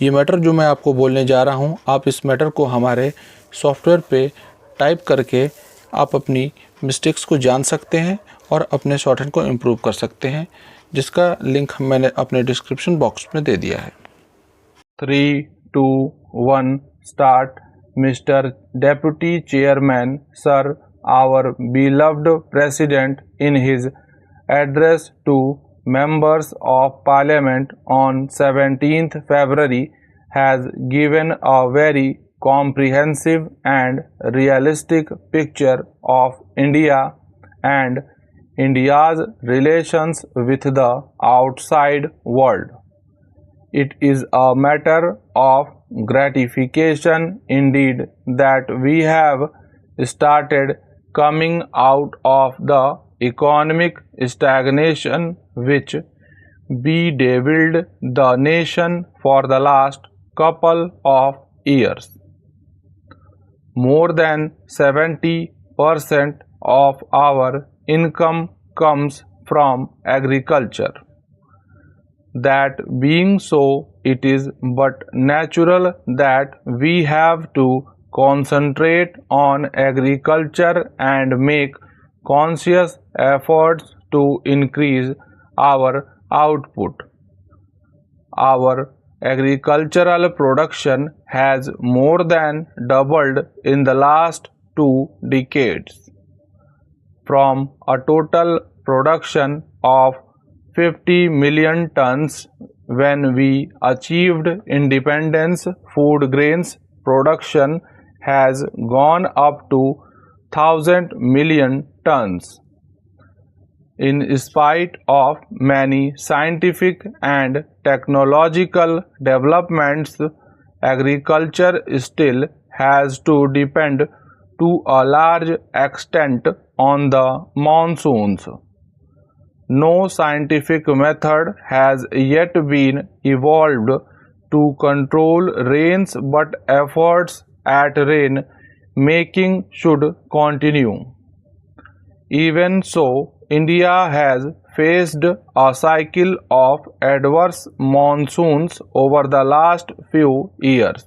ये मैटर जो मैं आपको बोलने जा रहा हूँ, आप इस मैटर को हमारे सॉफ्टवेयर पे टाइप करके आप अपनी मिस्टेक्स को जान सकते हैं और अपने शॉर्टहैंड को इम्प्रूव कर सकते हैं, जिसका लिंक मैंने अपने डिस्क्रिप्शन बॉक्स में दे दिया है। 3, 2, 1 start. Mr. Deputy Chairman, Sir, our beloved President, in his address to members of Parliament on 17th February, has given a very comprehensive and realistic picture of India and India's relations with the outside world. It is a matter of gratification indeed that we have started coming out of the economic stagnation which bedeviled the nation for the last couple of years. More than 70% of our income comes from agriculture. That being so, it is but natural that we have to concentrate on agriculture and make conscious efforts to increase our output. Our agricultural production has more than doubled in the last 2 decades. From a total production of 50 million tons when we achieved independence, food grains production has gone up to 1,000 million tons. In spite of many scientific and technological developments, agriculture still has to depend to a large extent on the monsoons. No scientific method has yet been evolved to control rains, but efforts at rain making should continue. Even so, India has faced a cycle of adverse monsoons over the last few years.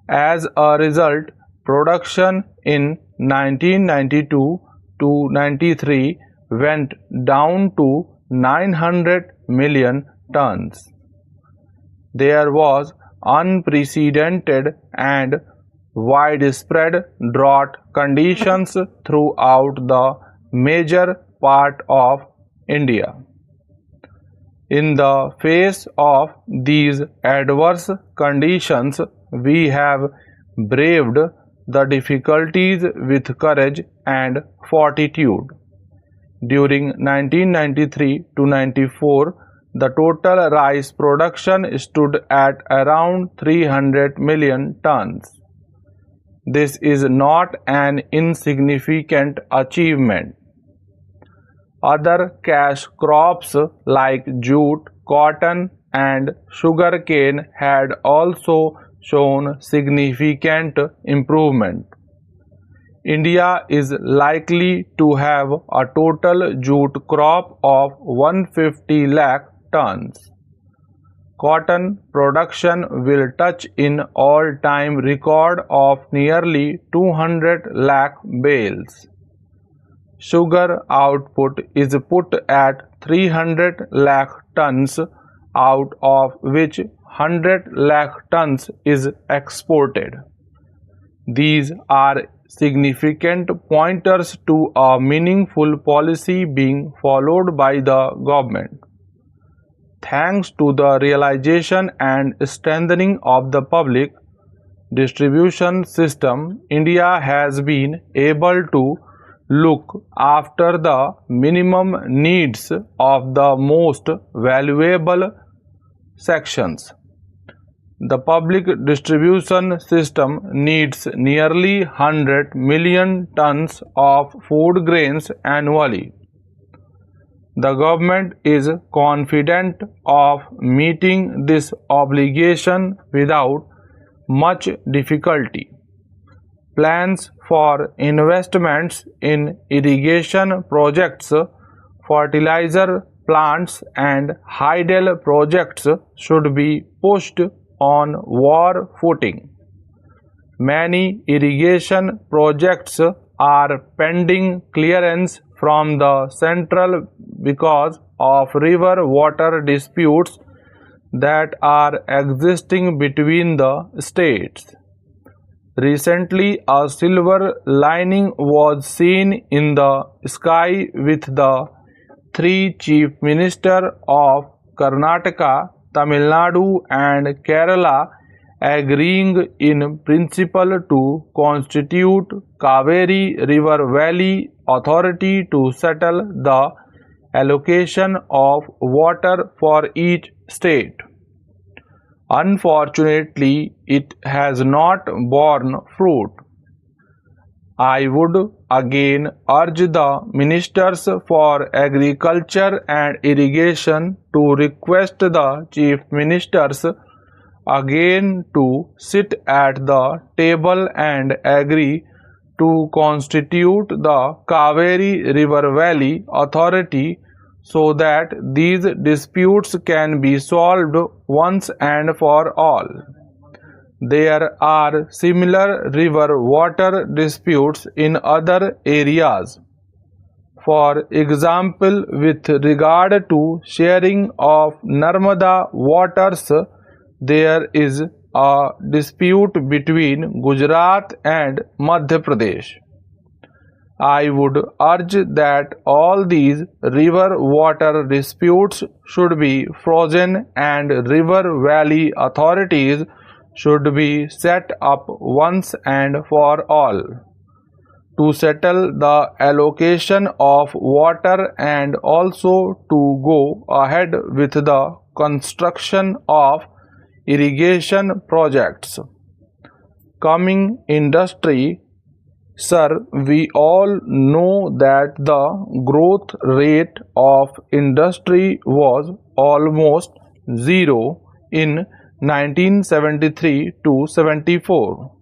As a result, production in 1992 to 93 went down to 900 million tons. There was unprecedented and widespread drought conditions throughout the major part of India. In the face of these adverse conditions, we have braved the difficulties with courage and fortitude. During 1993 to 94, the total rice production stood at around 300 million tons. This is not an insignificant achievement. Other cash crops like jute, cotton, and sugarcane had also shown significant improvement. India is likely to have a total jute crop of 150 lakh tons. Cotton production will touch an all-time record of nearly 200 lakh bales. Sugar output is put at 300 lakh tons, out of which 100 lakh tons is exported. These are significant pointers to a meaningful policy being followed by the government. Thanks to the realization and strengthening of the public distribution system, India has been able to look after the minimum needs of the most valuable sections. The public distribution system needs nearly 100 million tons of food grains annually. The government is confident of meeting this obligation without much difficulty. Plans for investments in irrigation projects, fertilizer plants and hydel projects should be pushed on war footing. Many irrigation projects are pending clearance from the central because of river water disputes that are existing between the states. Recently, a silver lining was seen in the sky with the three chief ministers of Karnataka, Tamil Nadu and Kerala agreeing in principle to constitute Kaveri River Valley Authority to settle the allocation of water for each state. Unfortunately, it has not borne fruit. I would again urge the Ministers for Agriculture and Irrigation to request the Chief Ministers again to sit at the table and agree to constitute the Kaveri River Valley Authority so that these disputes can be solved once and for all. There are similar river water disputes in other areas. For example, with regard to sharing of Narmada waters, there is a dispute between Gujarat and Madhya Pradesh. I would urge that all these river water disputes should be frozen and river valley authorities should be set up once and for all to settle the allocation of water and also to go ahead with the construction of irrigation projects. Coming industry, sir, we all know that the growth rate of industry was almost zero in 1973 to 74.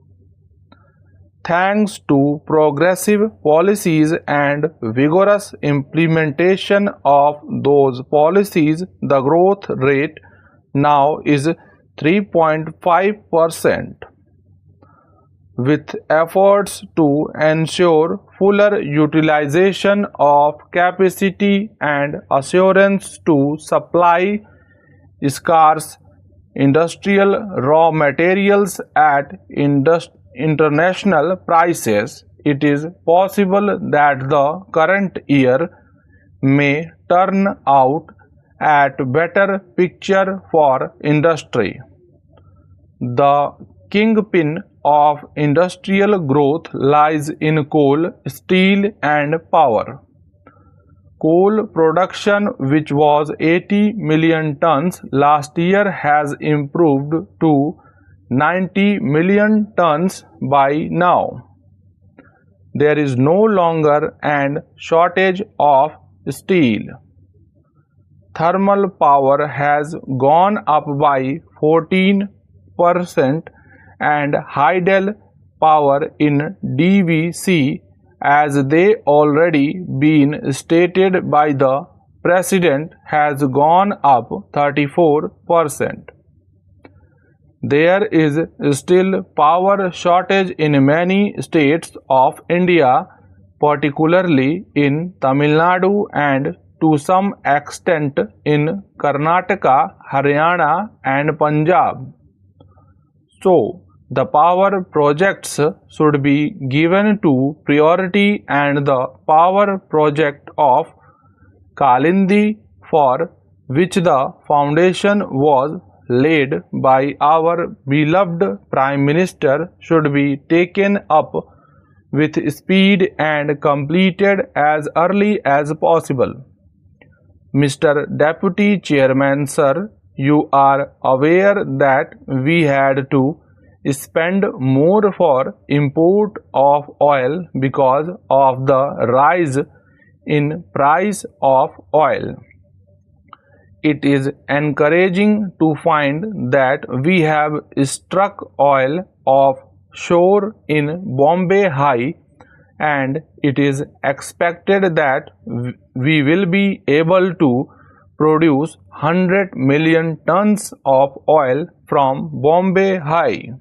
Thanks to progressive policies and vigorous implementation of those policies, the growth rate now is 3.5%. With efforts to ensure fuller utilization of capacity and assurance to supply scarce industrial raw materials at international prices, it is possible that the current year may turn out at better picture for industry. The kingpin of industrial growth lies in coal, steel and power. Coal production, which was 80 million tons last year, has improved to 90 million tons by now. There is no longer an shortage of steel. Thermal power has gone up by 14% and hydel power in DVC, as they already been stated by the President, has gone up 34%. There is still power shortage in many states of India, particularly in Tamil Nadu and to some extent in Karnataka, Haryana and Punjab. So, the power projects should be given to priority, and the power project of Kalindi, for which the foundation was laid by our beloved Prime Minister, should be taken up with speed and completed as early as possible. Mr. Deputy Chairman, sir, you are aware that we had to spend more for import of oil because of the rise in price of oil. It is encouraging to find that we have struck oil offshore in Bombay High, and it is expected that we will be able to produce 100 million tons of oil from Bombay High.